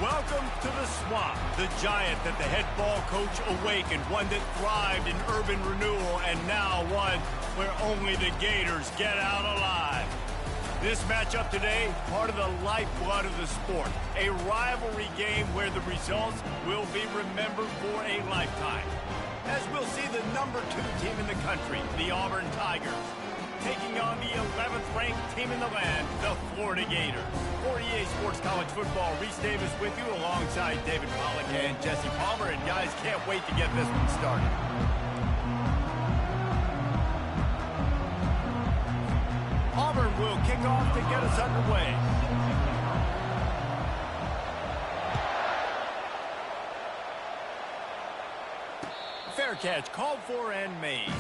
Welcome to the Swamp, the giant that the head ball coach awakened, one that thrived in urban renewal, and now one where only the Gators get out alive. This matchup today, part of the lifeblood of the sport, a rivalry game where the results will be remembered for a lifetime. As we'll see the #2 team in the country, the Auburn Tigers, taking on the 11th ranked team in the land, the Florida Gators. For EA Sports College Football, Reese Davis with you alongside David Pollack and Jesse Palmer. And guys, can't wait to get this one started. Auburn will kick off to get us underway. Fair catch called for and made.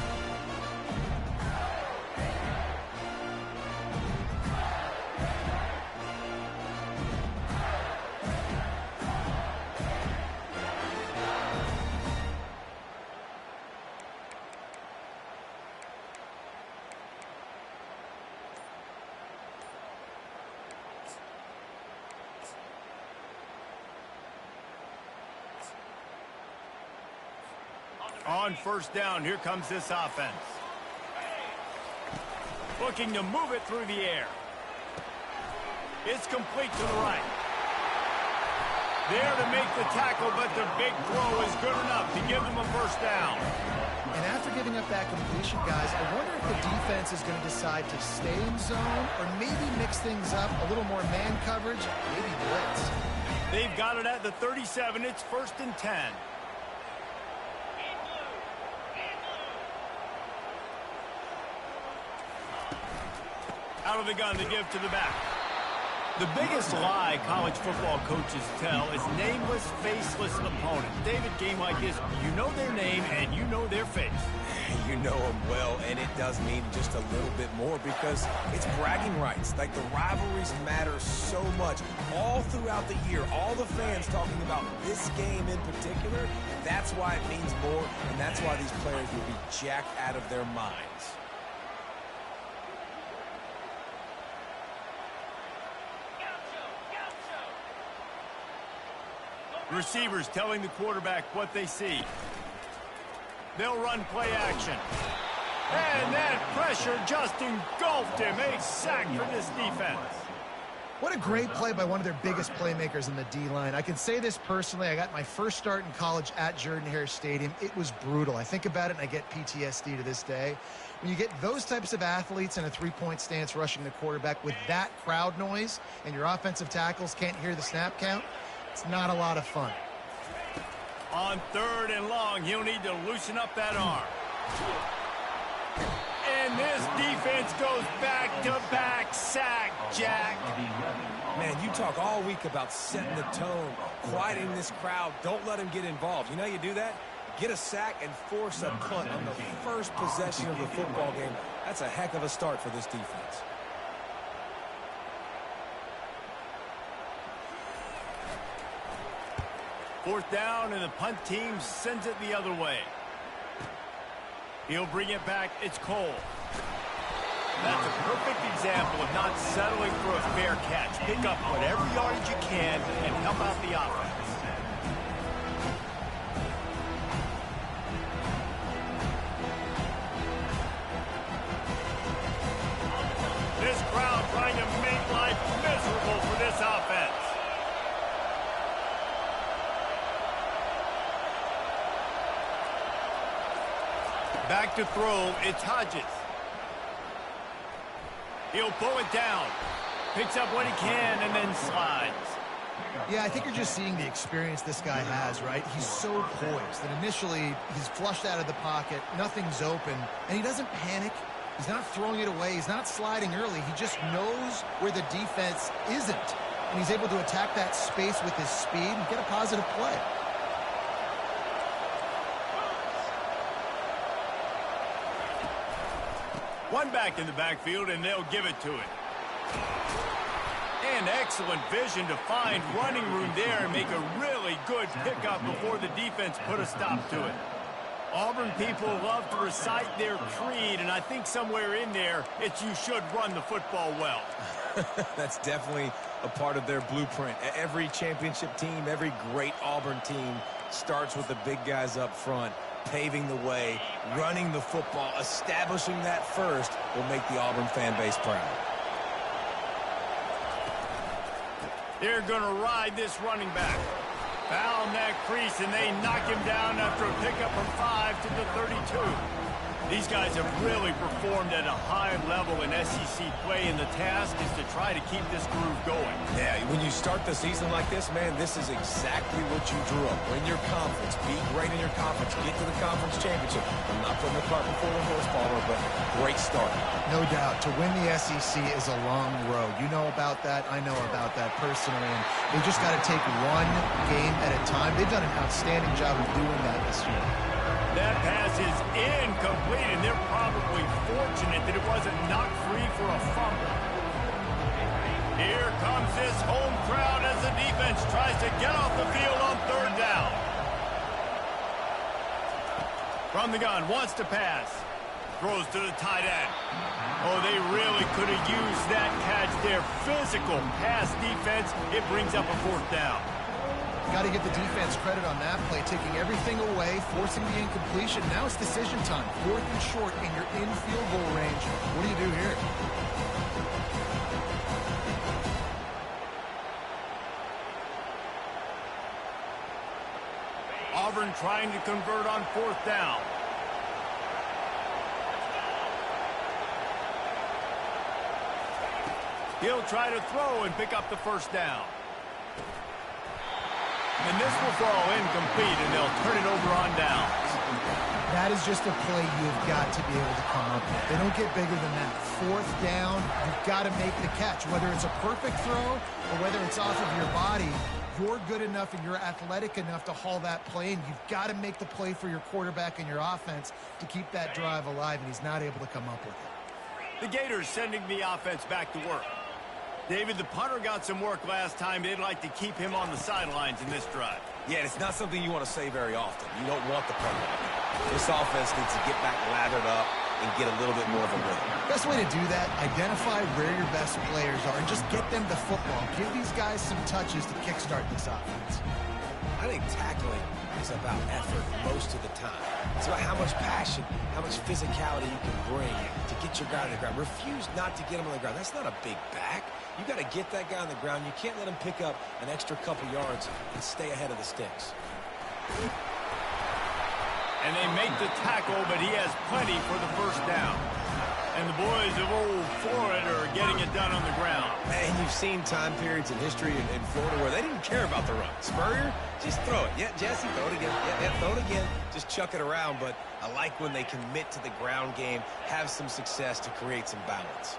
On first down, here comes this offense. Looking to move it through the air. It's complete to the right. There to make the tackle, but the big throw is good enough to give them a first down. And after giving up that completion, guys, I wonder if the defense is going to decide to stay in zone or maybe mix things up, a little more man coverage, maybe blitz. They've got it at the 37. It's 1st and 10. Out of the gun to give to the back. The biggest lie college football coaches tell is nameless, faceless opponents. David, game like this, you know their name and you know their face. You know them well, and it does mean just a little bit more because it's bragging rights. Like, the rivalries matter so much all throughout the year. All the fans talking about this game in particular, that's why it means more, and that's why these players will be jacked out of their minds. Receivers telling the quarterback what they see. They'll run play action. And that pressure just engulfed him. A sack for this defense. What a great play by one of their biggest playmakers in the D-line. I can say this personally. I got my first start in college at Jordan-Hare Stadium. It was brutal. I think about it and I get PTSD to this day. When you get those types of athletes in a three-point stance rushing the quarterback with that crowd noise and your offensive tackles can't hear the snap count, it's not a lot of fun. On 3rd and long, he'll need to loosen up that arm. And this defense goes back-to-back sack, Jack. Man, you talk all week about setting the tone, quieting this crowd. Don't let him get involved. You know how you do that? Get a sack and force a punt on the first possession of the football game. That's a heck of a start for this defense. Fourth down, and the punt team sends it the other way. He'll bring it back. It's Cole. That's a perfect example of not settling for a fair catch. Pick up whatever yardage you can and help out the offense. This crowd trying to make life miserable for this offense. Back to throw, it's Hodges. He'll pull it down. Picks up what he can and then slides. Yeah, I think you're just seeing the experience this guy has, right? He's so poised that initially he's flushed out of the pocket, nothing's open, and he doesn't panic. He's not throwing it away. He's not sliding early. He just knows where the defense isn't, and he's able to attack that space with his speed and get a positive play. One back in the backfield, and they'll give it to it. And excellent vision to find running room there and make a really good pickup before the defense put a stop to it. Auburn people love to recite their creed, and I think somewhere in there, it's you should run the football well. That's definitely a part of their blueprint. Every championship team, every great Auburn team starts with the big guys up front, paving the way, running the football, establishing that first will make the Auburn fan base proud. They're going to ride this running back. Found that crease, and they knock him down after a pickup from 5 to the 32. These guys have really performed at a high level in SEC play, and the task is to try to keep this groove going. Yeah, when you start the season like this, man, this is exactly what you drew up. Win your conference, be great in your conference, get to the conference championship. I'm not putting the cart before the horse, Palmer, but great start. No doubt. To win the SEC is a long road. You know about that. I know about that personally. And they just got to take one game at a time. They've done an outstanding job of doing that this year. That pass is incomplete, and they're probably fortunate that it wasn't knocked free for a fumble. Here comes this home crowd as the defense tries to get off the field on third down. From the gun, wants to pass. Throws to the tight end. Oh, they really could have used that catch there. Physical pass defense. It brings up a fourth down. Got to give the defense credit on that play, taking everything away, forcing the incompletion. Now it's decision time. 4th and short, and you're in field goal range. What do you do here? Auburn trying to convert on 4th down. He'll try to throw and pick up the first down. And this will fall incomplete, and they'll turn it over on downs. That is just a play you've got to be able to come up with. They don't get bigger than that. 4th down, you've got to make the catch. Whether it's a perfect throw or whether it's off of your body, you're good enough and you're athletic enough to haul that play, and you've got to make the play for your quarterback and your offense to keep that drive alive, and he's not able to come up with it. The Gators sending the offense back to work. David, the punter got some work last time. They'd like to keep him on the sidelines in this drive. Yeah, it's not something you want to say very often. You don't want the punter. This offense needs to get back lathered up and get a little bit more of a rhythm. Best way to do that, identify where your best players are and just get them the football. Give these guys some touches to kickstart this offense. I think tackling is about effort most of the time. It's about how much passion, how much physicality you can bring to get your guy on the ground. Refuse not to get him on the ground. That's not a big back. You got to get that guy on the ground. You can't let him pick up an extra couple yards and stay ahead of the sticks. And they make the tackle, but he has plenty for the first down. And the boys of old Florida are getting it done on the ground. And you've seen time periods in history in Florida where they didn't care about the run. Spurrier, just throw it. Yeah, Jesse, throw it again. Yeah, throw it again. Just chuck it around. But I like when they commit to the ground game, have some success to create some balance.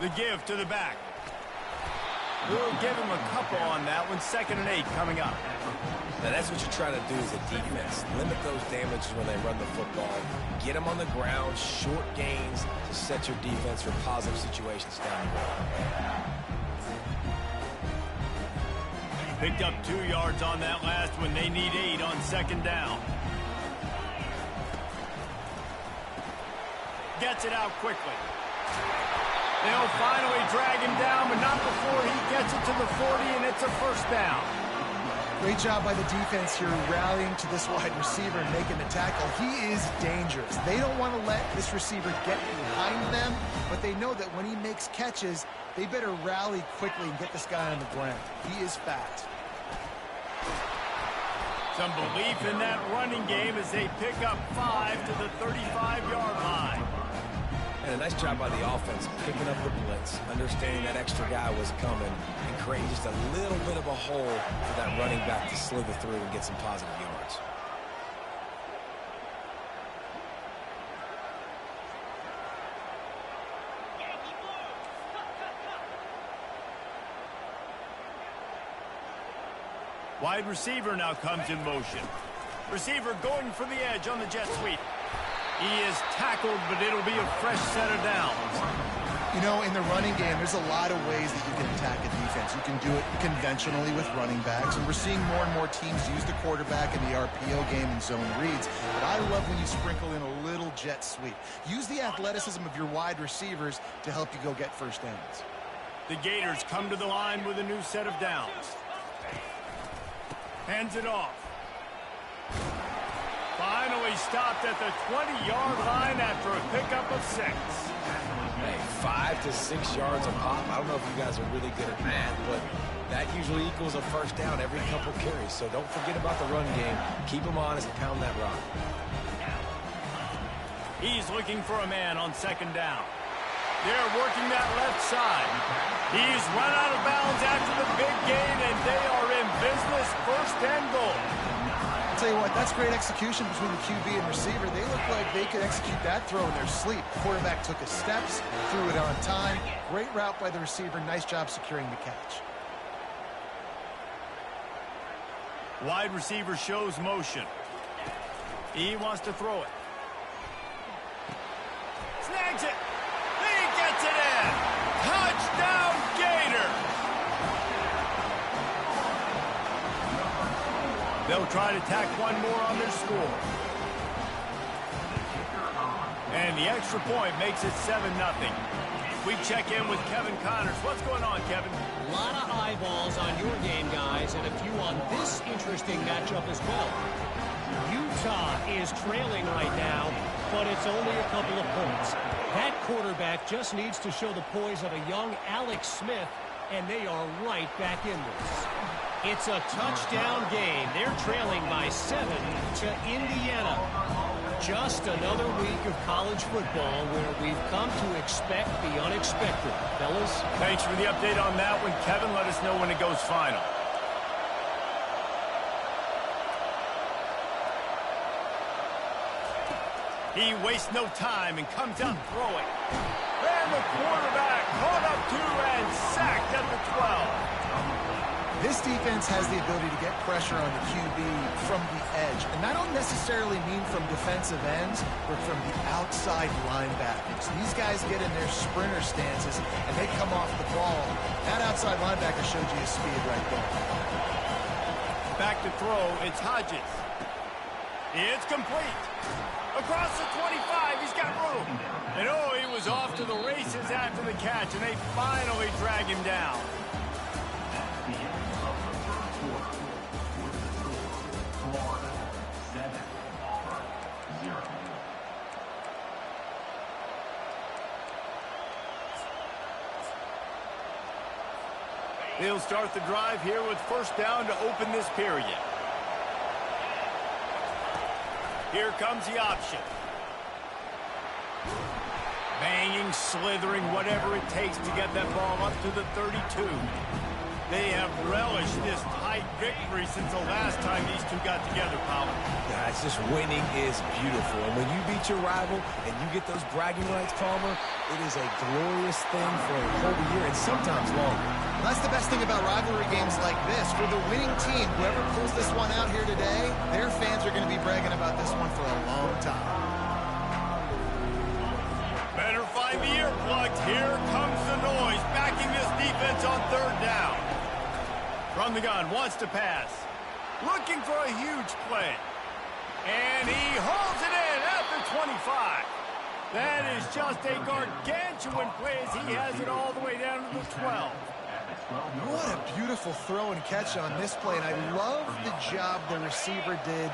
The give to the back. We'll give him a couple on that one. 2nd and 8 coming up. Now that's what you try to do as a defense. Limit those damages when they run the football. Get them on the ground, short gains to set your defense for positive situations down the road. Picked up 2 yards on that last one. They need 8 on 2nd down. Gets it out quickly. They'll finally drag him down, but not before he gets it to the 40, and it's a first down. Great job by the defense here rallying to this wide receiver and making the tackle. He is dangerous. They don't want to let this receiver get behind them, but they know that when he makes catches, they better rally quickly and get this guy on the ground. He is fast. Some belief in that running game as they pick up 5 to the 35-yard line. And a nice job by the offense picking up the blitz, understanding that extra guy was coming, and creating just a little bit of a hole for that running back to slither through and get some positive yards. Wide receiver now comes in motion. Receiver going for the edge on the jet sweep. He is tackled, but it'll be a fresh set of downs. You know, in the running game, there's a lot of ways that you can attack a defense. You can do it conventionally with running backs, and we're seeing more and more teams use the quarterback in the RPO game and zone reads. But I love when you sprinkle in a little jet sweep. Use the athleticism of your wide receivers to help you go get first downs. The Gators come to the line with a new set of downs. Hands it off. Finally stopped at the 20-yard line after a pickup of 6. Hey, 5 to 6 yards a pop. I don't know if you guys are really good at math, but that usually equals a first down every couple carries. So don't forget about the run game. Keep them honest and pound that rock. He's looking for a man on second down. They're working that left side. He's run out of bounds after the big gain, and they are in business, first and goal. I'll tell you what, that's great execution between the QB and receiver. They look like they could execute that throw in their sleep. The quarterback took his steps, threw it on time. Great route by the receiver. Nice job securing the catch. Wide receiver shows motion. He wants to throw it. Snags it. He gets it in. Touchdown, Gator. They'll try to tack one more on their score. And the extra point makes it 7-0. We check in with Kevin Connors. What's going on, Kevin? A lot of eyeballs on your game, guys, and a few on this interesting matchup as well. Utah is trailing right now, but it's only a couple of points. That quarterback just needs to show the poise of a young Alex Smith, and they are right back in this. It's a touchdown game. They're trailing by 7 to Indiana. Just another week of college football where we've come to expect the unexpected. Fellas? Thanks for the update on that one, Kevin. Let us know when it goes final. He wastes no time and comes out throwing. And the quarterback caught up to and sacked at the 12. This defense has the ability to get pressure on the QB from the edge. And I don't necessarily mean from defensive ends, but from the outside linebackers. These guys get in their sprinter stances, and they come off the ball. That outside linebacker showed you his speed right there. Back to throw, it's Hodges. It's complete. Across the 25, he's got room. And oh, he was off to the races after the catch, and they finally drag him down. They'll start the drive here with first down to open this period. Here comes the option. Banging, slithering, whatever it takes to get that ball up to the 32. They have relished this tight victory since the last time these two got together, Powell. Yeah, it's just winning is beautiful. And when you beat your rival and you get those bragging rights, Palmer, it is a glorious thing for a whole year and sometimes longer. That's the best thing about rivalry games like this. For the winning team, whoever pulls this one out here today, their fans are going to be bragging about this one for a long time. Better find the earplugs. Here comes the noise, backing this defense on third down. From the gun, wants to pass. Looking for a huge play. And he holds it in at the 25. That is just a gargantuan play as he has it all the way down to the 12. What a beautiful throw and catch on this play, and I love the job the receiver did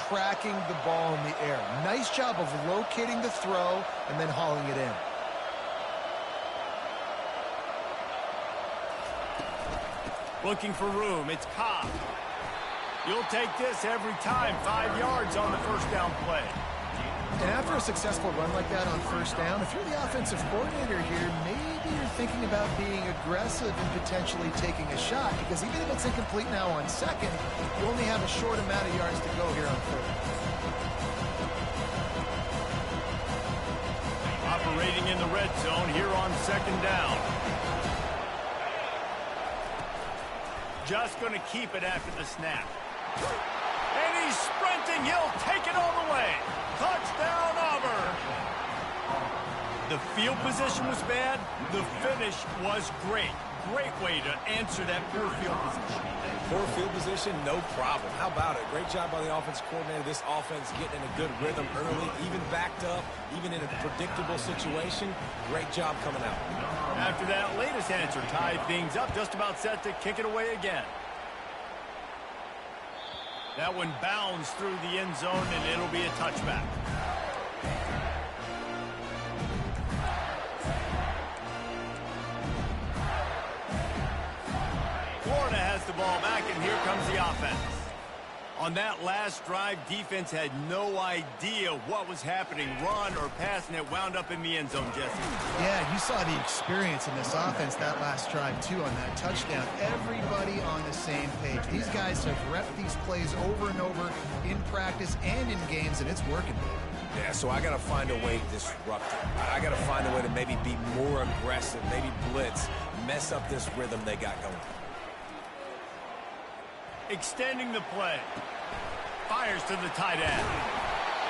tracking the ball in the air. Nice job of locating the throw and then hauling it in. Looking for room, it's Cobb. You'll take this every time, 5 yards on the first down play. And after a successful run like that on first down, if you're the offensive coordinator here, maybe you're thinking about being aggressive and potentially taking a shot, because even if it's incomplete now on second, you only have a short amount of yards to go here on third. Operating in the red zone here on second down. Just going to keep it after the snap. And he's sprinting. He'll take it all the way. Touchdown, Auburn. The field position was bad. The finish was great. Great way to answer that poor field position. Poor field position, no problem. How about it? Great job by the offensive coordinator. This offense getting in a good rhythm early, even backed up, even in a predictable situation. Great job coming out. After that latest answer, tied things up, just about set to kick it away again. That one bounds through the end zone, and it'll be a touchback. Florida has the ball back, and here comes the offense. On that last drive, defense had no idea what was happening. Run or pass, and it wound up in the end zone, Jesse. Yeah, you saw the experience in this offense that last drive, too, on that touchdown. Everybody on the same page. These guys have repped these plays over and over in practice and in games, and it's working. Yeah, so I got to find a way to disrupt it. I got to find a way to maybe be more aggressive, maybe blitz, mess up this rhythm they got going. Extending the play. Fires to the tight end.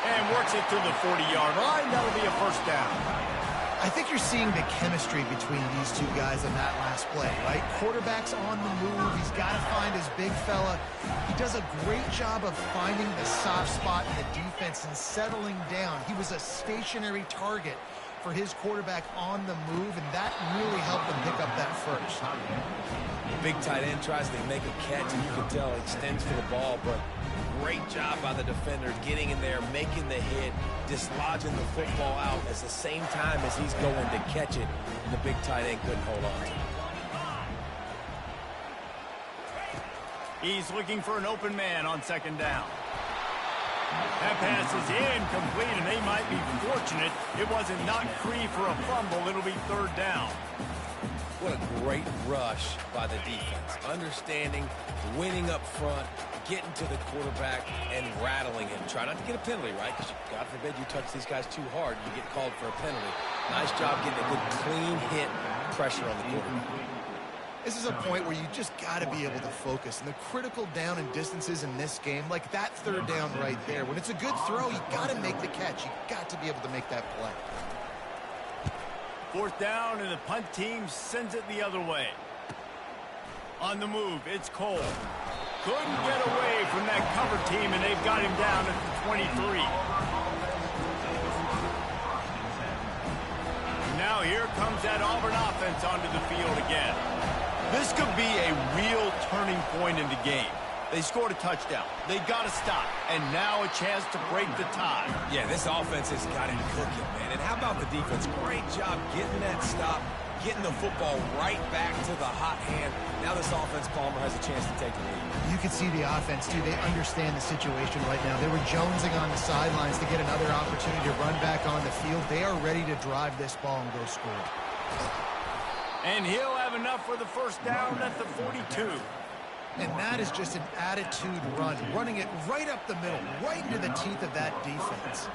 And works it to the 40-yard line. That'll be a first down. I think you're seeing the chemistry between these two guys on that last play, right? Quarterback's on the move. He's got to find his big fella. He does a great job of finding the soft spot in the defense and settling down. He was a stationary target for his quarterback on the move, and that really helped him pick up that first. Big tight end tries to make a catch, and you can tell he extends for the ball, but great job by the defender getting in there, making the hit, dislodging the football out at the same time as he's going to catch it, and the big tight end couldn't hold on to it. He's looking for an open man on second down. That pass is incomplete, and they might be fortunate it wasn't knocked free for a fumble. It'll be third down. What a great rush by the defense. Understanding, winning up front, getting to the quarterback, and rattling him. Try not to get a penalty, right? Because God forbid you touch these guys too hard, you get called for a penalty. Nice job getting a good clean hit, pressure on the quarterback. This is a point where you just got to be able to focus. And the critical down and distances in this game, like that third down right there, when it's a good throw, you got to make the catch. You got to be able to make that play. Fourth down, and the punt team sends it the other way. On the move, it's Cole. Couldn't get away from that cover team, and they've got him down at the 23. Now here comes that Auburn offense onto the field again. This could be a real turning point in the game. They scored a touchdown. They got to stop. And now a chance to break the tie. Yeah, this offense has got it cooking, man. And how about the defense? Great job getting that stop, getting the football right back to the hot hand. Now this offense, Palmer, has a chance to take the lead. You can see the offense, too. They understand the situation right now. They were jonesing on the sidelines to get another opportunity to run back on the field. They are ready to drive this ball and go score. And he'll have enough for the first down at the 42. And that is just an attitude run, running it right up the middle, right into the teeth of that defense.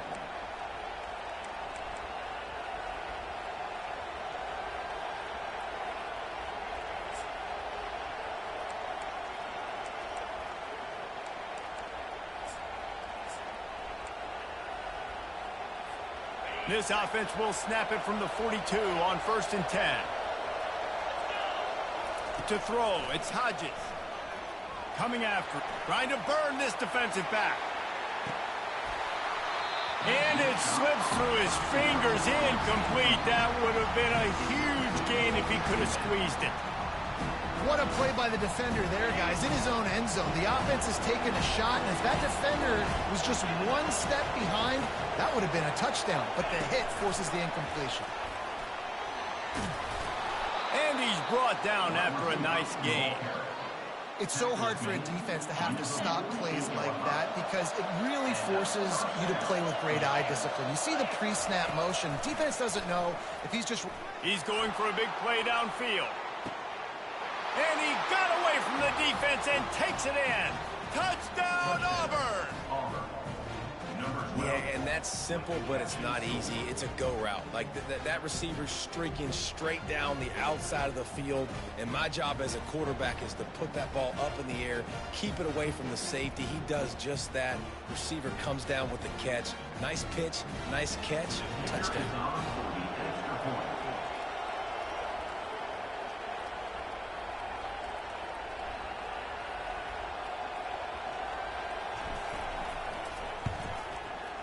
This offense will snap it from the 42 on 1st and 10. To throw, it's Hodges. Coming after, trying to burn this defensive back. And it slips through his fingers, incomplete. That would have been a huge gain if he could have squeezed it. What a play by the defender there, guys, in his own end zone. The offense has taken a shot, and if that defender was just one step behind, that would have been a touchdown. But the hit forces the incompletion. And he's brought down after a nice gain. It's so hard for a defense to have to stop plays like that because it really forces you to play with great eye discipline. You see the pre-snap motion. Defense doesn't know if he's just... He's going for a big play downfield. And he got away from the defense and takes it in. Touchdown, Auburn! Yeah, and that's simple, but it's not easy. It's a go route. Like that receiver's streaking straight down the outside of the field, and my job as a quarterback is to put that ball up in the air, keep it away from the safety. He does just that. Receiver comes down with the catch. Nice pitch, nice catch, touchdown.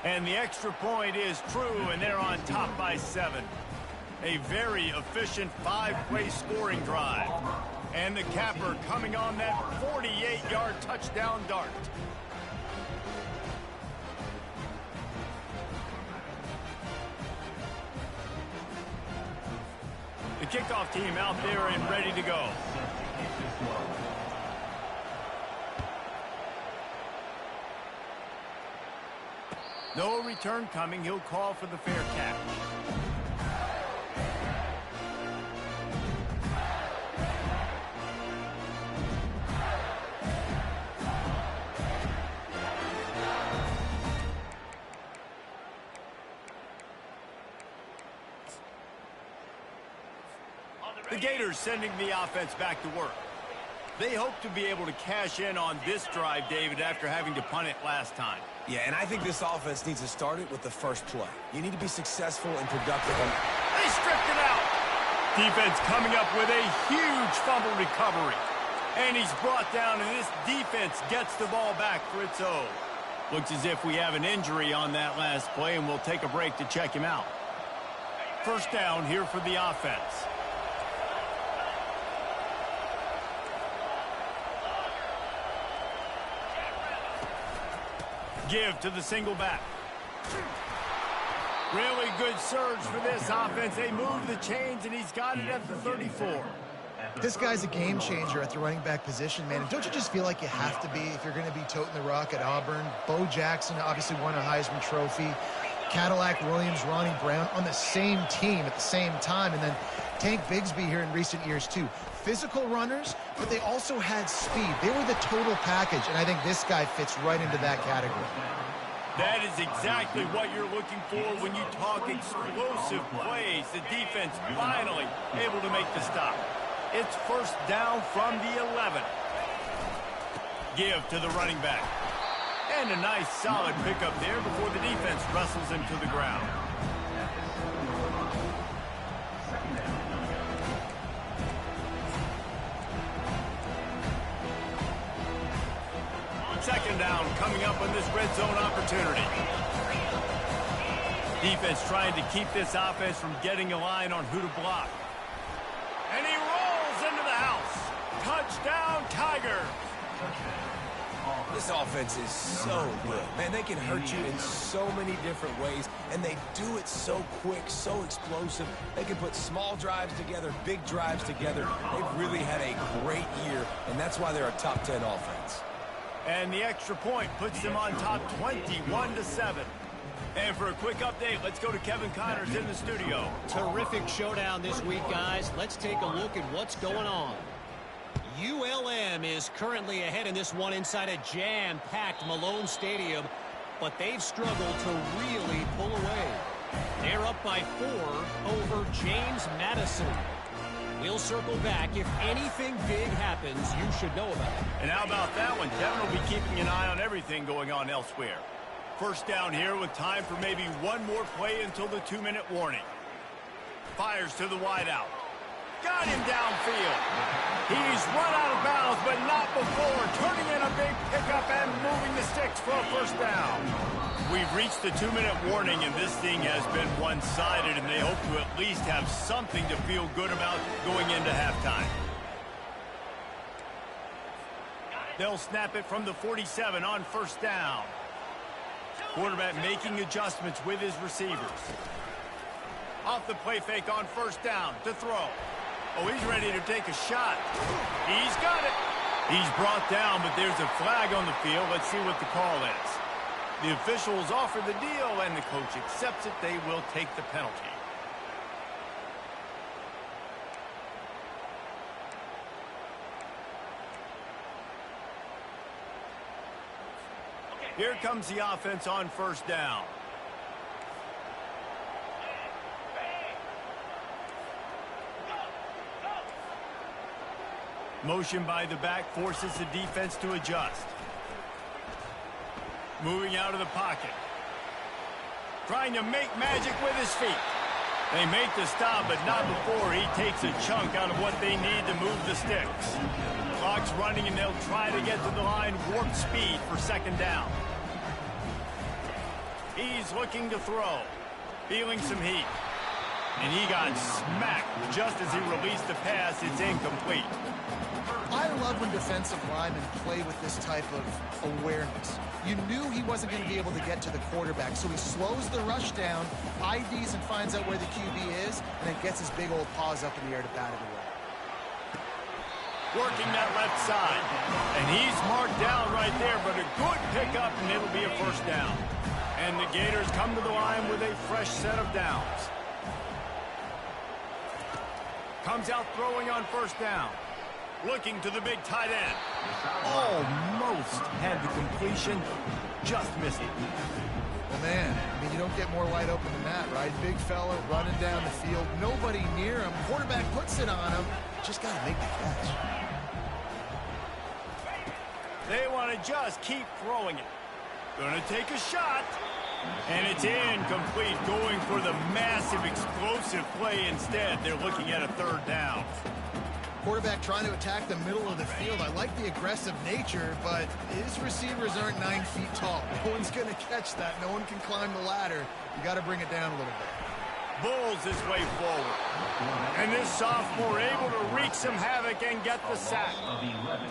And the extra point is true, and they're on top by 7. A very efficient 5-play scoring drive. And the capper coming on that 48-yard touchdown dart. The kickoff team out there and ready to go. No return coming. He'll call for the fair catch. The Gators sending the offense back to work. They hope to be able to cash in on this drive, David, after having to punt it last time. Yeah, and I think this offense needs to start it with the first play. You need to be successful and productive. They stripped it out. Defense coming up with a huge fumble recovery. And he's brought down, and this defense gets the ball back for its own. Looks as if we have an injury on that last play, and we'll take a break to check him out. First down here for the offense. Give to the single back. Really good surge for this offense. They move the chains, and he's got it at the 34. This guy's a game changer at the running back position, man. And don't you just feel like you have to be if you're going to be toting the rock at Auburn? Bo Jackson obviously won a Heisman Trophy. Cadillac Williams, Ronnie Brown on the same team at the same time. And then Tank Bigsby here in recent years, too. Physical runners, but they also had speed. They were the total package, and I think this guy fits right into that category. That is exactly what you're looking for when you talk explosive plays. The defense finally able to make the stop. It's first down from the 11. Give to the running back. And a nice solid pickup there before the defense wrestles him to the ground. Second down coming up on this red zone opportunity. Defense trying to keep this offense from getting a line on who to block. And he rolls into the house. Touchdown, Tigers. This offense is so good. Man, they can hurt you in so many different ways, and they do it so quick, so explosive. They can put small drives together, big drives together. They've really had a great year, and that's why they're a top 10 offense. And the extra point puts them on top 21-7. And for a quick update, let's go to Kevin Connors in the studio. Terrific showdown this week, guys. Let's take a look at what's going on. ULM is currently ahead in this one inside a jam-packed Malone Stadium, but they've struggled to really pull away. They're up by 4 over James Madison. We'll circle back. If anything big happens, you should know about it. And how about that one? Kevin will be keeping an eye on everything going on elsewhere. First down here with time for maybe one more play until the 2-minute warning. Fires to the wideout. Got him downfield. He's run out of bounds, but not before. Turning in a big pickup and moving the sticks for a first down. We've reached the 2-minute warning, and this thing has been one-sided, and they hope to at least have something to feel good about going into halftime. They'll snap it from the 47 on first down. Quarterback making adjustments with his receivers. Off the play fake on first down to throw. Oh, he's ready to take a shot. He's got it. He's brought down, but there's a flag on the field. Let's see what the call is. The officials offer the deal, and the coach accepts it. They will take the penalty. Here comes the offense on first down. Motion by the back forces the defense to adjust. Moving out of the pocket. Trying to make magic with his feet. They make the stop, but not before he takes a chunk out of what they need to move the sticks. Clock's running, and they'll try to get to the line warp speed for second down. He's looking to throw. Feeling some heat. And he got smacked just as he released the pass. It's incomplete. I love when defensive linemen play with this type of awareness. You knew he wasn't going to be able to get to the quarterback, so he slows the rush down, IDs and finds out where the QB is, and then gets his big old paws up in the air to bat it away. Working that left side. And he's marked down right there, but a good pickup, and it'll be a first down. And the Gators come to the line with a fresh set of downs. Comes out throwing on first down. Looking to the big tight end. Almost had the completion. Just missed it. Well, man, I mean, you don't get more wide open than that, right? Big fella running down the field. Nobody near him. Quarterback puts it on him. Just got to make the catch. They want to just keep throwing it. Gonna take a shot. And it's incomplete, going for the massive explosive play instead. They're looking at a third down. Quarterback trying to attack the middle of the field. I like the aggressive nature, but his receivers aren't 9 feet tall. No one's going to catch that. No one can climb the ladder. You got to bring it down a little bit. Bulls his way forward. And this sophomore able to wreak some havoc and get the sack.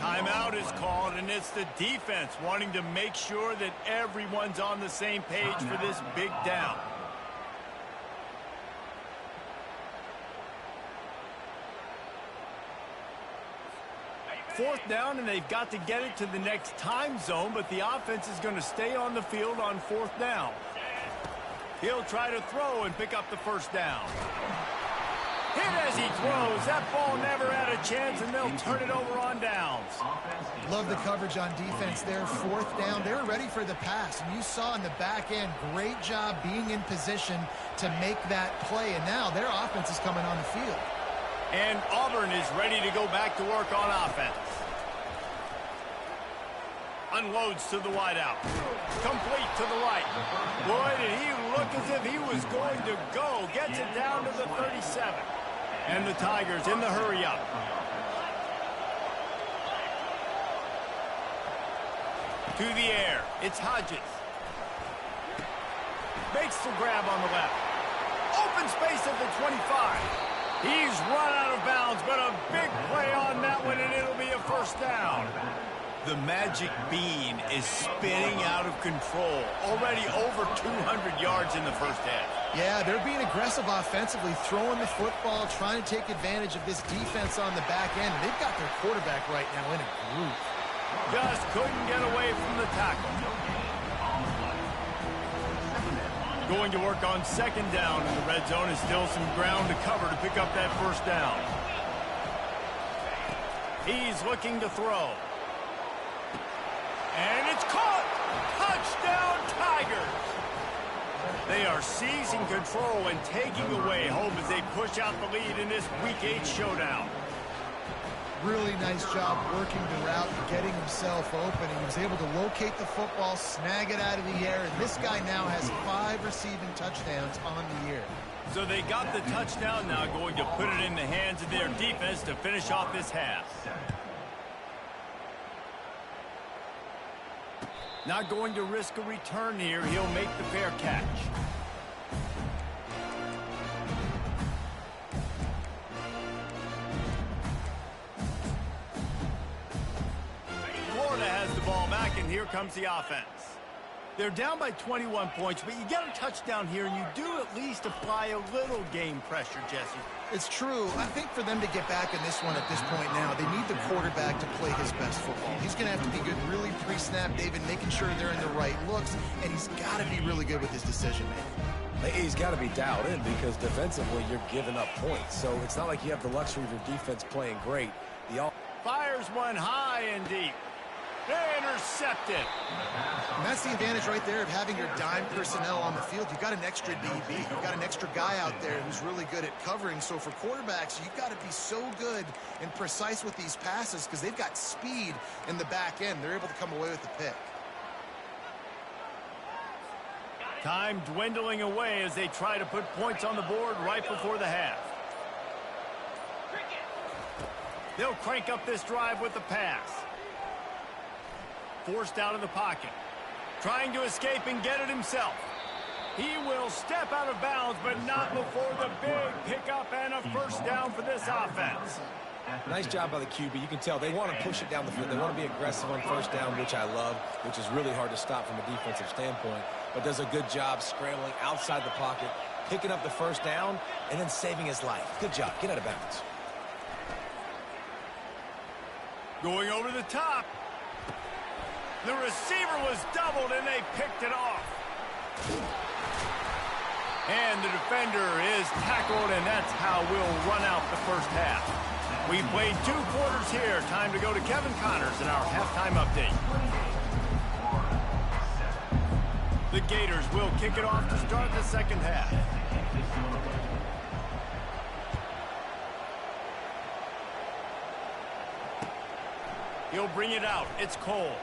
Timeout is called, and it's the defense wanting to make sure that everyone's on the same page for this big down. Fourth down, and they've got to get it to the next time zone, but the offense is going to stay on the field on fourth down. He'll try to throw and pick up the first down. Hit as he throws. That ball never had a chance, and they'll turn it over on downs. Love the coverage on defense there. Fourth down. They were ready for the pass, and you saw in the back end, great job being in position to make that play, and now their offense is coming on the field. And Auburn is ready to go back to work on offense. Unloads to the wideout. Complete to the right. Boy, did he look as if he was going to go. Gets it down to the 37. And the Tigers in the hurry-up. To the air. It's Hodges. Makes the grab on the left. Open space at the 25. He's run out of bounds, but a big play on that one, and it'll be a first down. The magic bean is spinning out of control. Already over 200 yards in the first half. Yeah, they're being aggressive offensively, throwing the football, trying to take advantage of this defense on the back end. They've got their quarterback right now in a groove. Just couldn't get away from the tackle. Going to work on second down, and the red zone is still some ground to cover to pick up that first down. He's looking to throw. And it's caught! Touchdown, Tigers! They are seizing control and taking away hope as they push out the lead in this Week 8 showdown. Really nice job working the route and getting himself open. He was able to locate the football, snag it out of the air, and this guy now has 5 receiving touchdowns on the year. So they got the touchdown, now going to put it in the hands of their defense to finish off this half. Not going to risk a return here. He'll make the fair catch. Florida has the ball back, and here comes the offense. They're down by 21 points, but you get a touchdown here, and you do at least apply a little game pressure, Jesse. It's true. I think for them to get back in this one at this point now, they need the quarterback to play his best football. He's going to have to be good really pre-snap, David, making sure they're in the right looks, and he's got to be really good with his decision-making. He's got to be dialed in because defensively you're giving up points. So it's not like you have the luxury of your defense playing great. Fires one high and deep. Intercepted. And that's the advantage right there of having your dime personnel on the field. You've got an extra DB. You've got an extra guy out there who's really good at covering. So for quarterbacks, you've got to be so good and precise with these passes because they've got speed in the back end. They're able to come away with the pick. Time dwindling away as they try to put points on the board right before the half. They'll crank up this drive with the pass. Forced out of the pocket. Trying to escape and get it himself. He will step out of bounds, but not before the big pickup and a first down for this offense. Nice job by the QB. You can tell they want to push it down the field. They want to be aggressive on first down, which I love, which is really hard to stop from a defensive standpoint, but does a good job scrambling outside the pocket, picking up the first down, and then saving his life. Good job. Get out of bounds. Going over the top. The receiver was doubled, and they picked it off. And the defender is tackled, and that's how we'll run out the first half. We played 2 quarters here. Time to go to Kevin Connors in our halftime update. The Gators will kick it off to start the second half. He'll bring it out. It's Cole.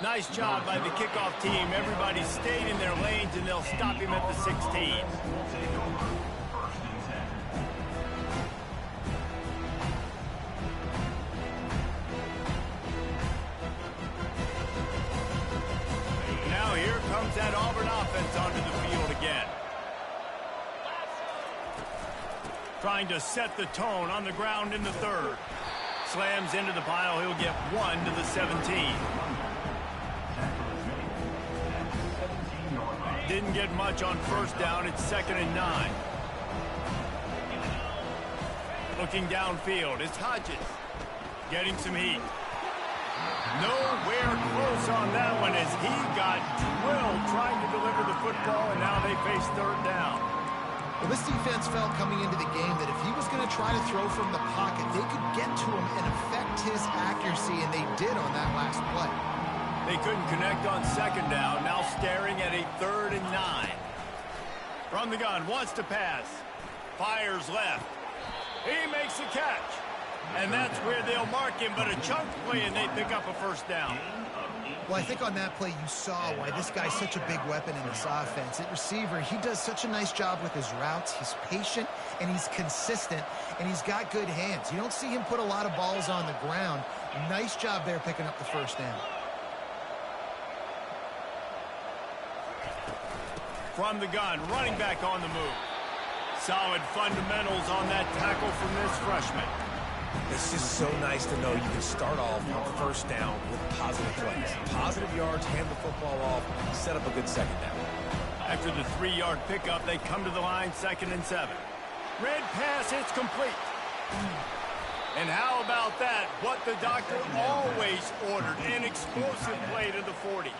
Nice job by the kickoff team. Everybody stayed in their lanes, and they'll stop him at the 16. Now here comes that Auburn offense onto the field again. Trying to set the tone on the ground in the third. Slams into the pile. He'll get 1 to the 17. Didn't get much on first down. It's 2nd and 9. Looking downfield. It's Hodges. Getting some heat. Nowhere close on that one as he got drilled trying to deliver the football, and now they face 3rd down. Well, this defense felt coming into the game that if he was going to try to throw from the pocket, they could get to him and affect his accuracy, and they did on that last play. They couldn't connect on 2nd down, now staring at a 3rd and 9. From the gun, wants to pass. Fires left. He makes the catch. And that's where they'll mark him, but a chunk play, and they pick up a first down. Well, I think on that play you saw why this guy's such a big weapon in this offense. At receiver, he does such a nice job with his routes. He's patient, and he's consistent, and he's got good hands. You don't see him put a lot of balls on the ground. Nice job there picking up the first down. From the gun, running back on the move. Solid fundamentals on that tackle from this freshman. It's just so nice to know you can start off on first down with positive plays. Positive yards, hand the football off, set up a good 2nd down. After the 3-yard pickup, they come to the line 2nd and 7. Red pass, it's complete. And how about that? What the doctor always ordered, an explosive play to the 40.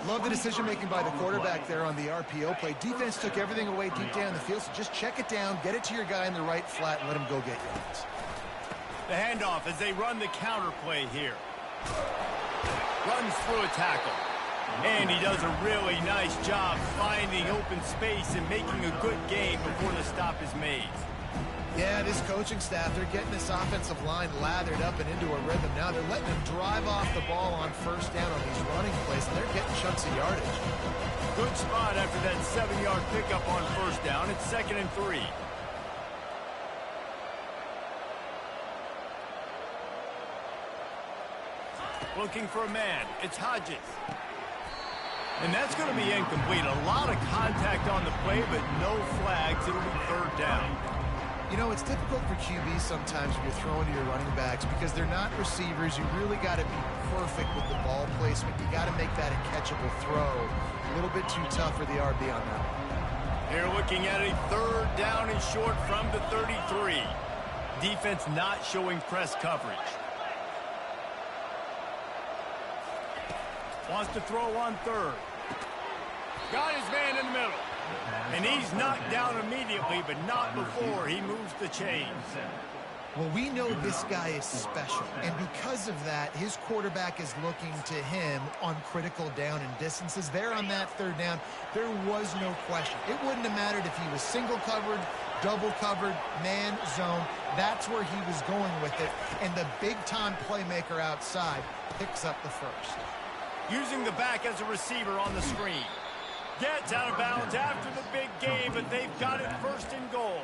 Love the decision-making by the quarterback there on the RPO play. Defense took everything away deep down the field, so just check it down, get it to your guy in the right flat, and let him go get yards. The handoff as they run the counter play here. Runs through a tackle. And he does a really nice job finding open space and making a good gain before the stop is made. Yeah, this coaching staff, they're getting this offensive line lathered up and into a rhythm now. They're letting them drive off the ball on first down on these running plays, and they're getting chunks of yardage. Good spot after that 7-yard pickup on first down. It's 2nd and 3. Looking for a man. It's Hodges. And that's going to be incomplete. A lot of contact on the play, but no flags. It'll be 3rd down. You know, it's difficult for QBs sometimes when you're throwing to your running backs because they're not receivers. You really got to be perfect with the ball placement. You got to make that a catchable throw. A little bit too tough for the RB on that one. They're looking at a 3rd down and short from the 33. Defense not showing press coverage. Wants to throw on 3rd. Got his man in the middle. And he's knocked down immediately, but not before he moves the chains. Well, we know this guy is special, and because of that, his quarterback is looking to him on critical down and distances. There on that 3rd down, there was no question. It wouldn't have mattered if he was single covered, double covered, man, zone. That's where he was going with it, and the big-time playmaker outside picks up the first. Using the back as a receiver on the screen. Gets out of bounds after the big game, but they've got it first and goal.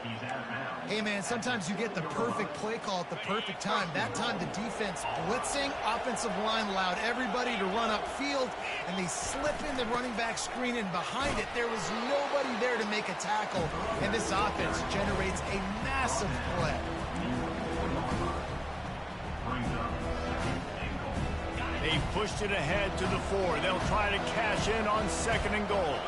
Hey, man, sometimes you get the perfect play call at the perfect time. That time the defense blitzing, offensive line allowed everybody to run upfield, and they slip in the running back screen, and behind it there was nobody there to make a tackle, and this offense generates a massive play. They pushed it ahead to the 4. They'll try to cash in on 2nd and goal.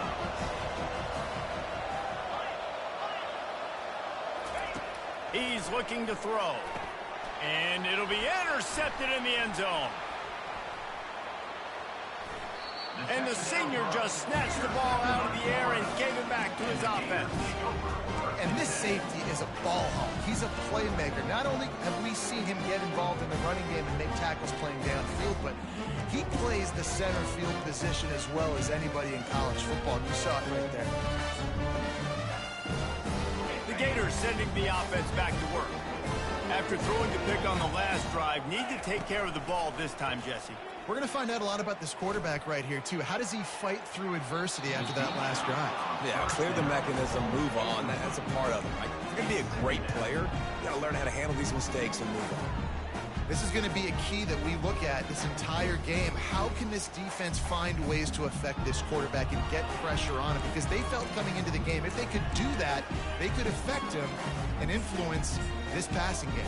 He's looking to throw. And it'll be intercepted in the end zone. And the senior just snatched the ball out of the air and gave it back to his offense. And this safety is a ball hawk. He's a playmaker. Not only have we seen him get involved in the running game and make tackles playing downfield, but he plays the center field position as well as anybody in college football. And you saw it right there. The Gators sending the offense back to work. After throwing the pick on the last drive, need to take care of the ball this time, Jesse. We're going to find out a lot about this quarterback right here, too. How does he fight through adversity after that last drive? Yeah, clear the mechanism, move on. That's a part of it, right? If you're going to be a great player, you got to learn how to handle these mistakes and move on. This is going to be a key that we look at this entire game. How can this defense find ways to affect this quarterback and get pressure on him? Because they felt coming into the game, if they could do that, they could affect him and influence this passing game.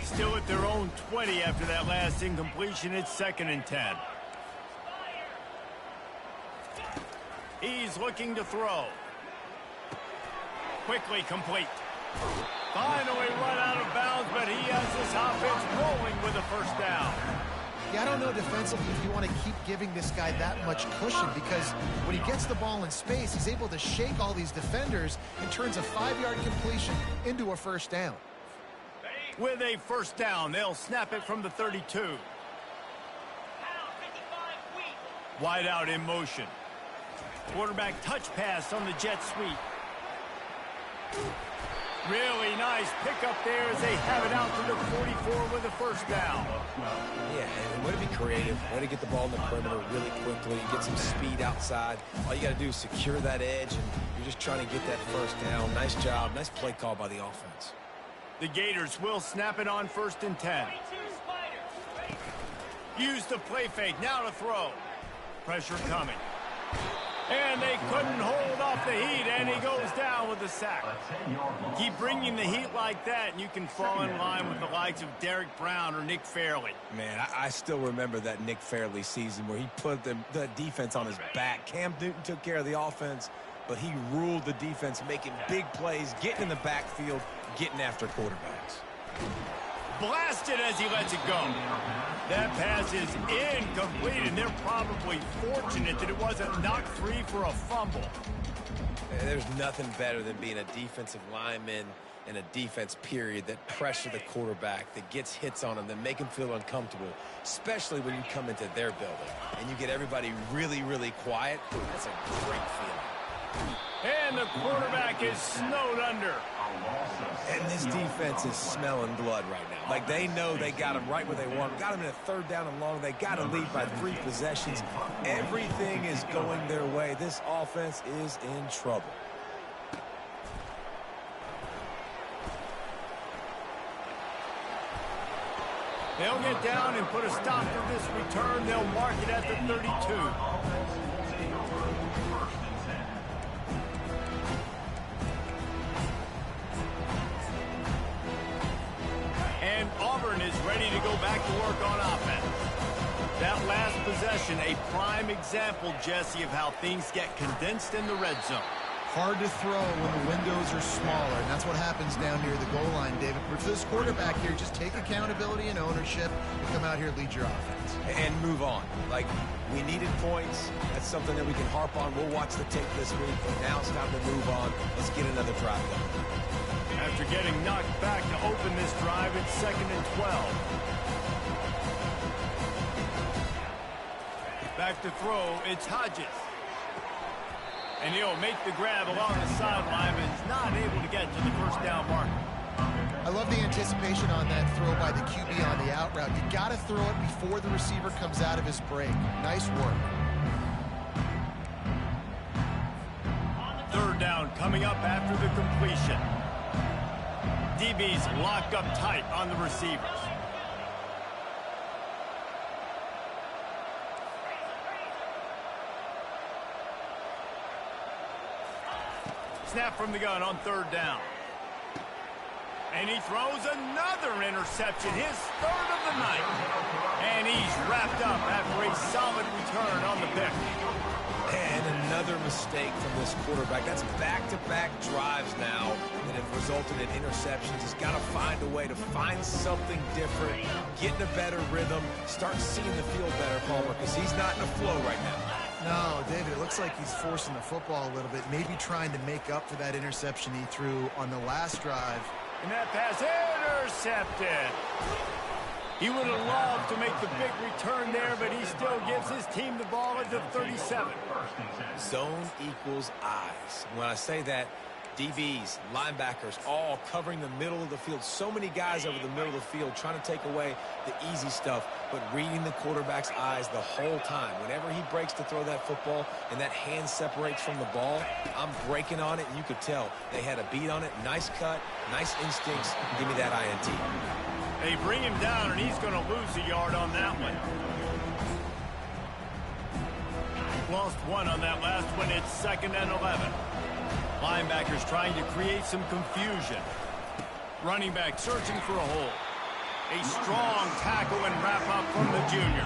Still at their own 20 after that last incompletion. It's 2nd and 10. He's looking to throw. Quickly complete. Finally run out of bounds, but he has this offense rolling with a first down. Yeah, I don't know defensively if you want to keep giving this guy that much cushion, because when he gets the ball in space, he's able to shake all these defenders and turns a 5-yard completion into a first down. With a first down, they'll snap it from the 32. Wide out in motion. Quarterback touch pass on the jet sweep. Really nice pickup there as they have it out to the 44 with a first down. Yeah, and way to be creative, way to get the ball in the perimeter really quickly, get some speed outside. All you got to do is secure that edge, and you're just trying to get that first down. Nice job, nice play call by the offense. The Gators will snap it on 1st and 10. Use the play fake, now to throw. Pressure coming. And they couldn't hold off the heat, and he goes down with the sack. Keep bringing the heat like that, and you can fall in line with the likes of Derek Brown or Nick Fairley. Man, I still remember that Nick Fairley season where he put the defense on his back. Cam Newton took care of the offense, but he ruled the defense, making big plays, getting in the backfield, getting after quarterbacks. Blasted as he lets it go. That pass is incomplete, and they're probably fortunate that it wasn't knocked free for a fumble. There's nothing better than being a defensive lineman in a defense period that pressure the quarterback, that gets hits on him, that make him feel uncomfortable, especially when you come into their building and you get everybody really, really quiet. That's a great feeling. And the quarterback is snowed under. And this defense is smelling blood right now. Like, they know they got him right where they want him. Got him in a 3rd down and long. They got to lead by 3 possessions. Everything is going their way. This offense is in trouble. They'll get down and put a stop to this return. They'll mark it at the 32. And Auburn is ready to go back to work on offense. That last possession, a prime example, Jesse, of how things get condensed in the red zone. Hard to throw when the windows are smaller, and that's what happens down near the goal line, David. But for this quarterback here, just take accountability and ownership and come out here and lead your offense. And move on. Like, we needed points. That's something that we can harp on. We'll watch the tape this week, but now it's time to move on. Let's get another drive going. After getting knocked back to open this drive, it's 2nd and 12. Back to throw, it's Hodges. And he'll make the grab along the sideline, but is not able to get to the first down marker. I love the anticipation on that throw by the QB on the out route. You got to throw it before the receiver comes out of his break. Nice work. coming up after the completion. DB's locked up tight on the receivers. Snap from the gun on 3rd down. And he throws another interception, his 3rd of the night. And he's wrapped up after a solid return on the pick. And another mistake from this quarterback. That's back-to-back drives now that have resulted in interceptions. He's got to find a way to find something different, get in a better rhythm, start seeing the field better, Palmer, because he's not in a flow right now. No, David, it looks like he's forcing the football a little bit, maybe trying to make up for that interception he threw on the last drive. And that pass intercepted. He would have loved to make the big return there, but he still gives his team the ball at the 37. Zone equals eyes. When I say that, DBs, linebackers, all covering the middle of the field. So many guys over the middle of the field trying to take away the easy stuff, but reading the quarterback's eyes the whole time. Whenever he breaks to throw that football and that hand separates from the ball, I'm breaking on it, and you could tell they had a beat on it. Nice cut, nice instincts. Give me that INT. They bring him down, and he's going to lose a yard on that one. Lost 1 on that last one. It's 2nd and 11. Linebackers trying to create some confusion. Running back searching for a hole. A strong tackle and wrap up from the junior.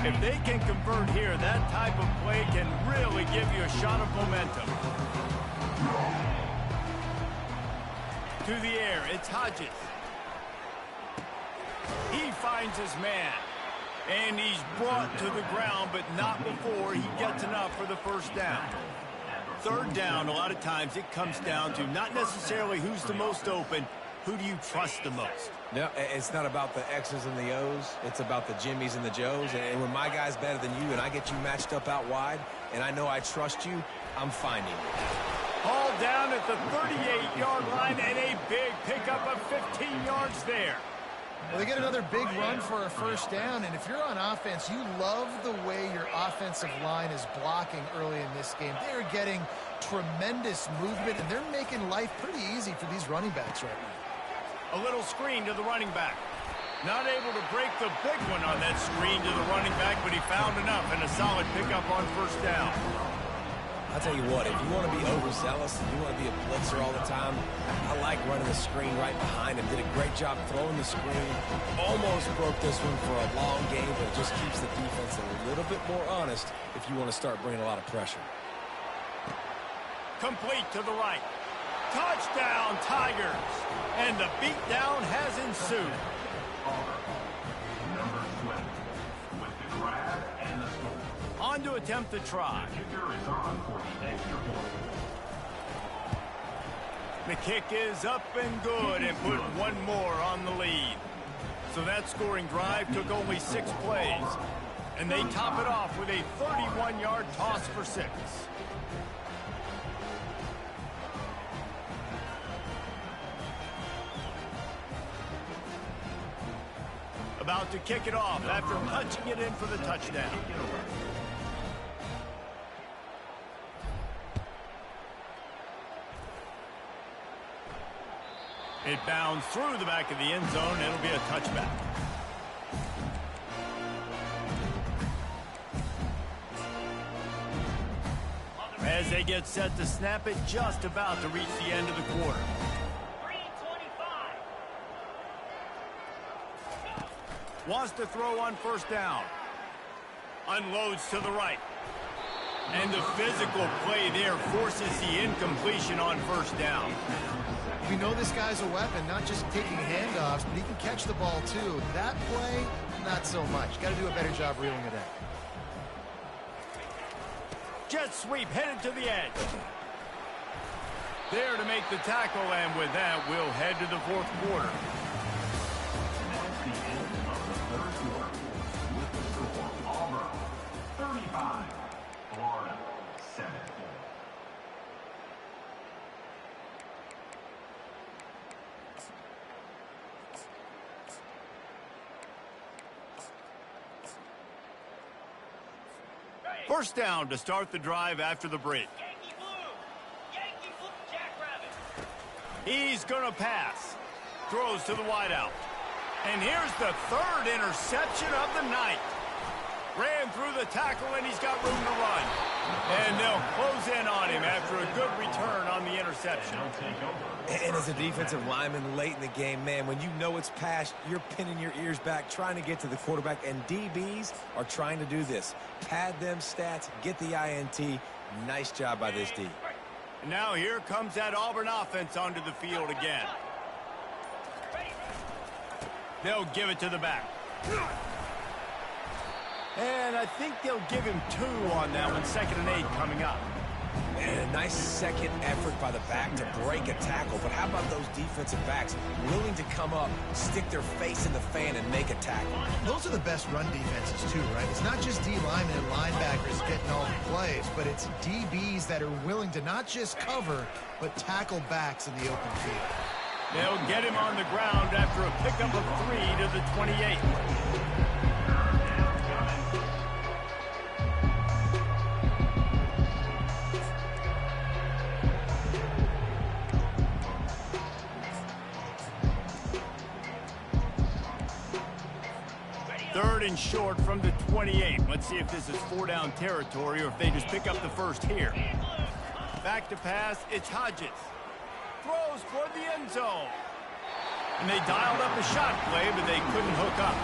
If they can convert here, that type of play can really give you a shot of momentum. To the air, it's Hodges. He finds his man. And he's brought to the ground, but not before he gets enough for the 1st down. 3rd down, a lot of times it comes down to not necessarily who's the most open, who do you trust the most? No, it's not about the X's and the O's. It's about the Jimmys and the Joes. And when my guy's better than you and I get you matched up out wide and I know I trust you, I'm finding you. Hauled down at the 38-yard line and a big pickup of 15 yards there. Well, they get another big run for a 1st down, and if you're on offense, you love the way your offensive line is blocking early in this game. They're getting tremendous movement, and they're making life pretty easy for these running backs right now. A little screen to the running back. Not able to break the big one on that screen to the running back, but he found enough and a solid pickup on 1st down. I'll tell you what, if you want to be overzealous and you want to be a blitzer all the time, I like running the screen right behind him. Did a great job throwing the screen. Almost broke this one for a long game, but it just keeps the defense a little bit more honest if you want to start bringing a lot of pressure. Complete to the right. Touchdown, Tigers. And the beatdown has ensued. On to attempt the try. The kick is up and good and put one more on the lead. So that scoring drive took only 6 plays. And they top it off with a 31-yard toss for 6. About to kick it off after punching it in for the touchdown. It bounds through the back of the end zone. It'll be a touchback. As they get set to snap it, just about to reach the end of the quarter. 3:25. Wants to throw on 1st down. Unloads to the right. And the physical play there forces the incompletion on 1st down. We know this guy's a weapon, not just taking handoffs, but he can catch the ball too. That play, not so much. Got to do a better job reeling it in. Jet sweep headed to the edge. There to make the tackle, and with that, we'll head to the 4th quarter. That's the end of the 3rd quarter. With the score, Auburn 35, Florida 7. First down to start the drive after the break. He's going to pass. Throws to the wideout. And here's the third interception of the night. Ran through the tackle, and he's got room to run. And they'll close in on him after a good return on the interception. And as a defensive lineman late in the game, man, when you know it's passed, you're pinning your ears back, trying to get to the quarterback. And DBs are trying to do this. Pad them stats, get the INT. Nice job by this D. And now here comes that Auburn offense onto the field again. They'll give it to the back. And I think they'll give him 2 on that one. 2nd and 8 coming up. And a nice second effort by the back to break a tackle. But how about those defensive backs willing to come up, stick their face in the fan, and make a tackle? Those are the best run defenses, too, right? It's not just D linemen and linebackers getting all the plays, but it's DBs that are willing to not just cover, but tackle backs in the open field. They'll get him on the ground after a pickup of 3 to the 28. Third and short from the 28. Let's see if this is 4-down territory or if they just pick up the first here. Back to pass, it's Hodges. Throws for the end zone. And they dialed up a shot play, but they couldn't hook up.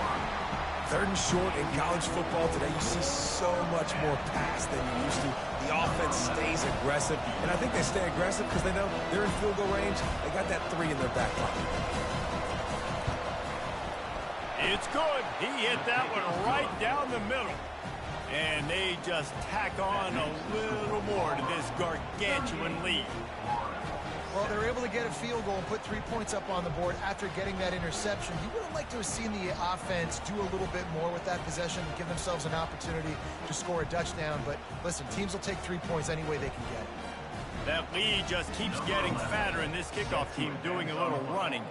3rd and short in college football today, you see so much more pass than you used to. The offense stays aggressive, and I think they stay aggressive because they know they're in field goal range. They got that 3 in their back pocket. It's good. He hit that one right down the middle. And they just tack on a little more to this gargantuan lead. Well, they're able to get a field goal and put 3 points up on the board after getting that interception. You would have liked to have seen the offense do a little bit more with that possession and give themselves an opportunity to score a touchdown. But listen, teams will take 3 points any way they can get it. That lead just keeps getting fatter, and this kickoff team doing a little running.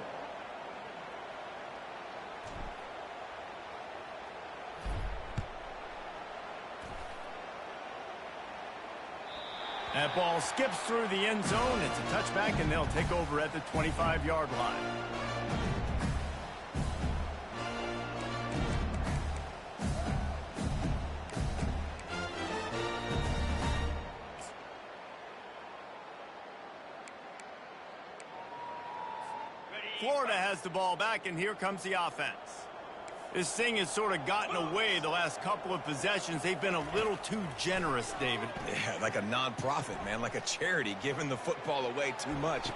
That ball skips through the end zone. It's a touchback, and they'll take over at the 25-yard line. Florida has the ball back, and here comes the offense. This thing has sort of gotten away the last couple of possessions. They've been a little too generous, David. Yeah, like a non-profit, man, like a charity, giving the football away too much.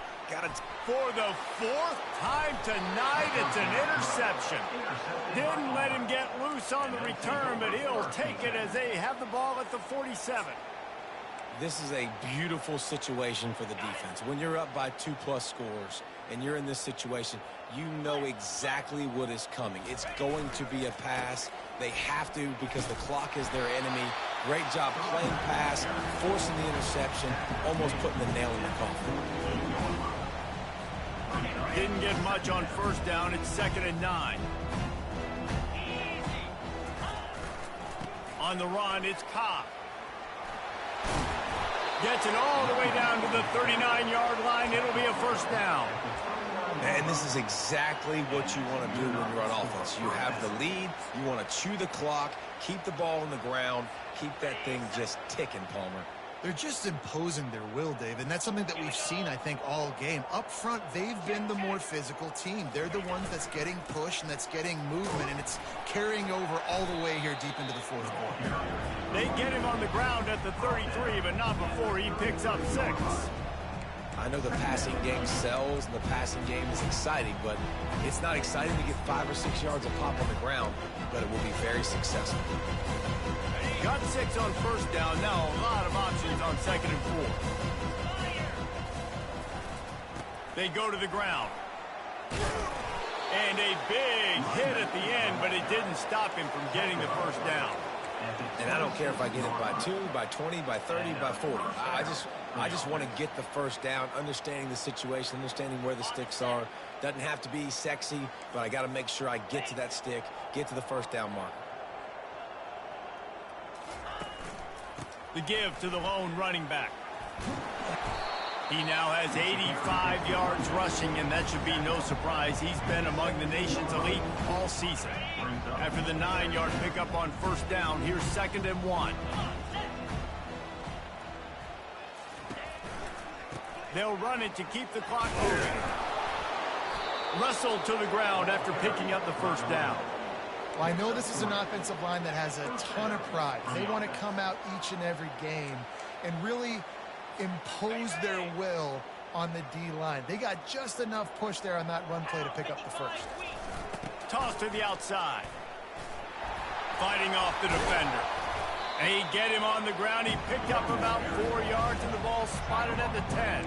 For the 4th time tonight, it's an interception. Didn't let him get loose on the return, but he'll take it as they have the ball at the 47. This is a beautiful situation for the defense. When you're up by 2+ scores and you're in this situation, you know exactly what is coming. It's going to be a pass. They have to because the clock is their enemy. Great job playing pass, forcing the interception, almost putting the nail in the coffin. Didn't get much on first down. It's 2nd and 9. On the run, it's Cobb. Gets it all the way down to the 39-yard line. It'll be a first down. And this is exactly what you want to do when you're on offense. You have the lead. You want to chew the clock, keep the ball on the ground, keep that thing just ticking, Palmer. They're just imposing their will, Dave, and that's something that we've seen, I think, all game. Up front, they've been the more physical team. They're the ones that's getting pushed and that's getting movement, and it's carrying over all the way here deep into the 4th quarter. They get him on the ground at the 33, but not before he picks up 6. I know the passing game sells and the passing game is exciting, but it's not exciting to get 5 or 6 yards a pop on the ground, but it will be very successful. Got 6 on first down. Now a lot of options on 2nd and 4. They go to the ground. And a big hit at the end, but it didn't stop him from getting the first down. And I don't care if I get it by 2, by 20, by 30, by 40. I just want to get the first down, understanding the situation, understanding where the sticks are. Doesn't have to be sexy, but I got to make sure I get to that stick, get to the first down mark. The give to the lone running back. He now has 85 yards rushing, and that should be no surprise. He's been among the nation's elite all season. After the 9-yard pickup on first down, here's 2nd and 1. They'll run it to keep the clock moving. Wrestled to the ground after picking up the first down. Well, I know this is an offensive line that has a ton of pride. They want to come out each and every game and really impose their will on the D-line. They got just enough push there on that run play to pick up the first. Toss to the outside. Fighting off the defender. And he get him on the ground. He picked up about 4 yards, and the ball spotted at the 10.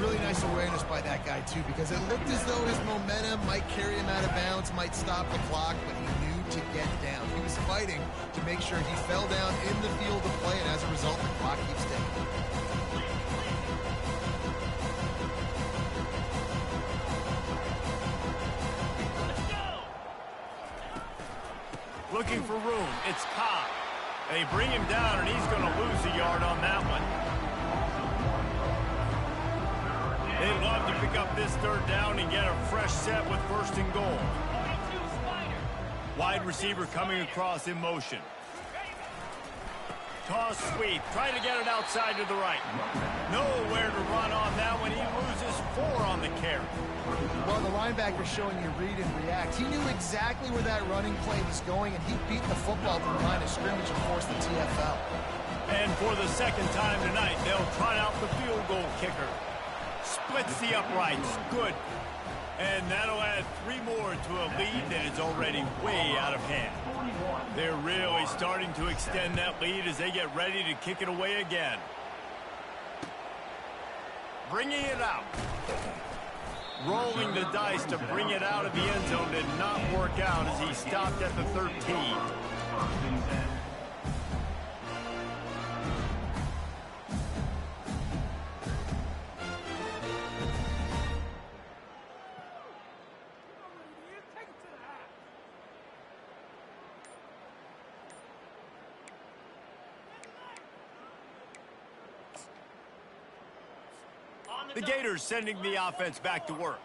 Really nice awareness by that guy, too, because it looked as though his momentum might carry him out of bounds, might stop the clock, but he knew to get down. He was fighting to make sure he fell down in the field of play, and as a result, the clock keeps ticking. Looking for room. It's Cobb. They bring him down, and he's going to lose a yard on that one. They'd love to pick up this 3rd down and get a fresh set with 1st and goal. Wide receiver coming across in motion. Toss sweep. Try to get it outside to the right. Nowhere to run on that one. He loses 4 on the carry. Well, the linebacker showing you read and react. He knew exactly where that running play was going, and he beat the football to the line of scrimmage and forced the TFL. And for the 2nd time tonight, they'll trot out the field goal kicker. Splits the uprights. Good. And that'll add 3 more to a lead that is already way out of hand. They're really starting to extend that lead as they get ready to kick it away again. Bringing it out. Rolling the dice to bring it out of the end zone did not work out as he stopped at the 13. The Gators sending the offense back to work.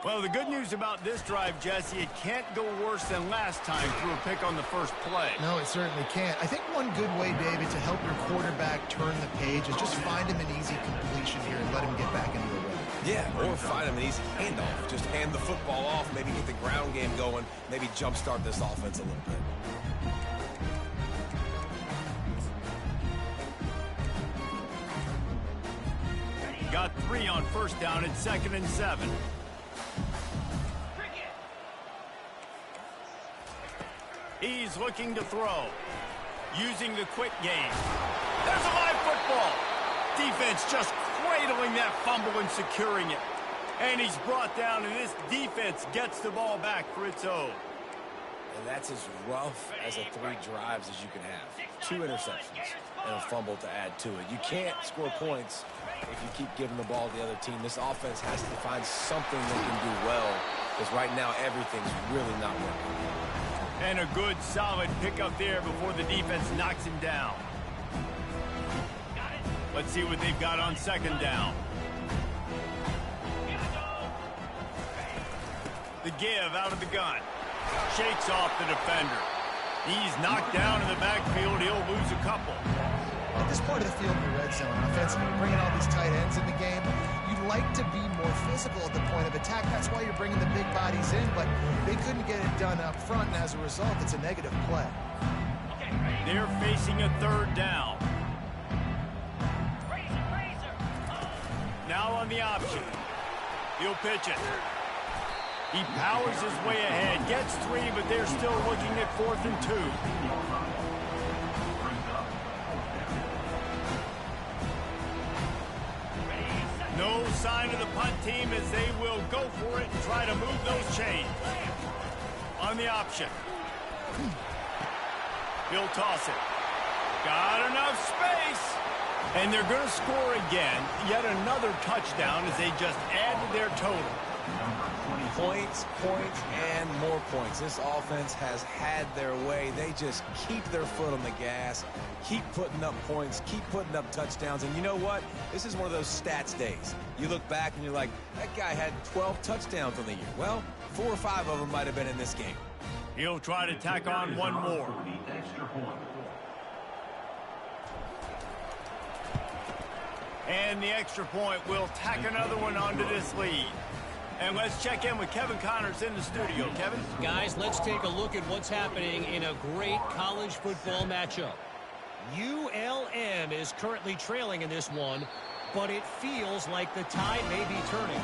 Well, the good news about this drive, Jesse, it can't go worse than last time through a pick on the first play. No, it certainly can't. I think one good way, David, to help your quarterback turn the page is just find him an easy completion here and let him get back into the rhythm. Yeah, or find him an easy handoff. Just hand the football off, maybe get the ground game going, maybe jumpstart this offense a little bit. Got 3 on first down at 2nd and 7. He's looking to throw. Using the quick game. There's a live football. Defense just cradling that fumble and securing it. And he's brought down, and this defense gets the ball back for its own. And that's as rough as a 3 drives as you can have. 2 interceptions and a fumble to add to it. You can't score points if you keep giving the ball to the other team. This offense has to find something they can do well, because right now everything's really not working. And a good, solid pickup there before the defense knocks him down. Let's see what they've got on 2nd down. The give out of the gun. Shakes off the defender. He's knocked down in the backfield. He'll lose a couple. At this part of the field in the red zone, offensively, bringing all these tight ends in the game, you'd like to be more physical at the point of attack. That's why you're bringing the big bodies in, but they couldn't get it done up front, and as a result, it's a negative play. They're facing a 3rd down. Now on the option. He'll pitch it. He powers his way ahead, gets 3, but they're still looking at 4th and 2. No sign of the punt team as they will go for it and try to move those chains. On the option. He'll toss it. Got enough space. And they're going to score again. Yet another touchdown as they just add to their total. Points, points, and more points. This offense has had their way. They just keep their foot on the gas, keep putting up points, keep putting up touchdowns. And you know what? This is one of those stats days. You look back and you're like, that guy had 12 touchdowns on the year. Well, 4 or 5 of them might have been in this game. He'll try to tack on one more. And the extra point will tack another one onto this lead. And let's check in with Kevin Connors in the studio. Kevin? Guys, let's take a look at what's happening in a great college football matchup. ULM is currently trailing in this one, but it feels like the tide may be turning.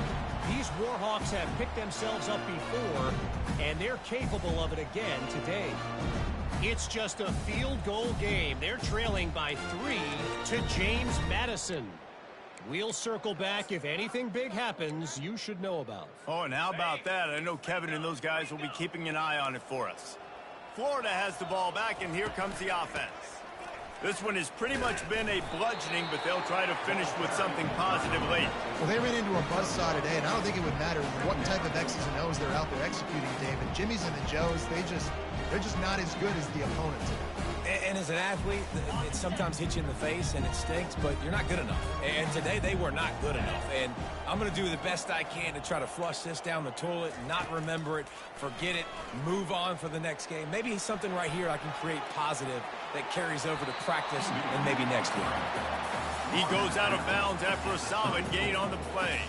These Warhawks have picked themselves up before, and they're capable of it again today. It's just a field goal game. They're trailing by 3 to James Madison. We'll circle back if anything big happens you should know about. Oh, and how about that? I know Kevin and those guys will be keeping an eye on it for us. Florida has the ball back, and here comes the offense. This one has pretty much been a bludgeoning, but they'll try to finish with something positive late. Well, they ran into a buzzsaw today, and I don't think it would matter what type of X's and O's they're out there executing, David. Jimmy's and the Joes, they're just not as good as the opponent today. And as an athlete, it sometimes hits you in the face and it stinks, but you're not good enough. And today they were not good enough. And I'm going to do the best I can to try to flush this down the toilet, not remember it, forget it, move on for the next game. Maybe something right here I can create positive that carries over to practice and maybe next week. He goes out of bounds after a solid gain on the play.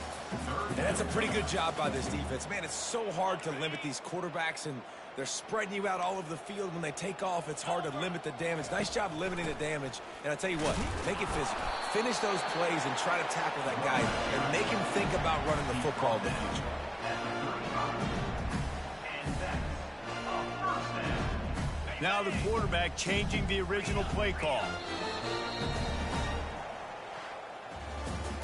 And that's a pretty good job by this defense. Man, it's so hard to limit these quarterbacks, and they're spreading you out all over the field. When they take off, it's hard to limit the damage. Nice job limiting the damage. And I tell you what, make it physical. Finish those plays and try to tackle that guy and make him think about running the football in the future. Now the quarterback changing the original play call.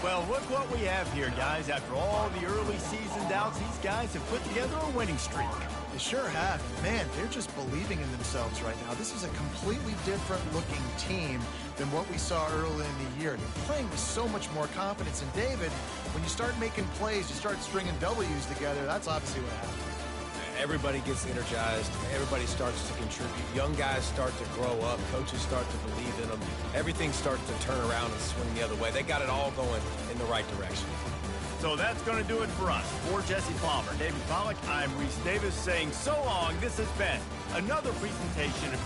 Well, look what we have here, guys. After all the early season doubts, these guys have put together a winning streak. They sure have. Man, they're just believing in themselves right now. This is a completely different looking team than what we saw early in the year. They're playing with so much more confidence. And David, when you start making plays, you start stringing W's together, that's obviously what happens. Everybody gets energized. Everybody starts to contribute. Young guys start to grow up. Coaches start to believe in them. Everything starts to turn around and swing the other way. They got it all going in the right direction. So that's going to do it for us. For Jesse Palmer, David Pollack, I'm Reese Davis saying so long. This has been another presentation of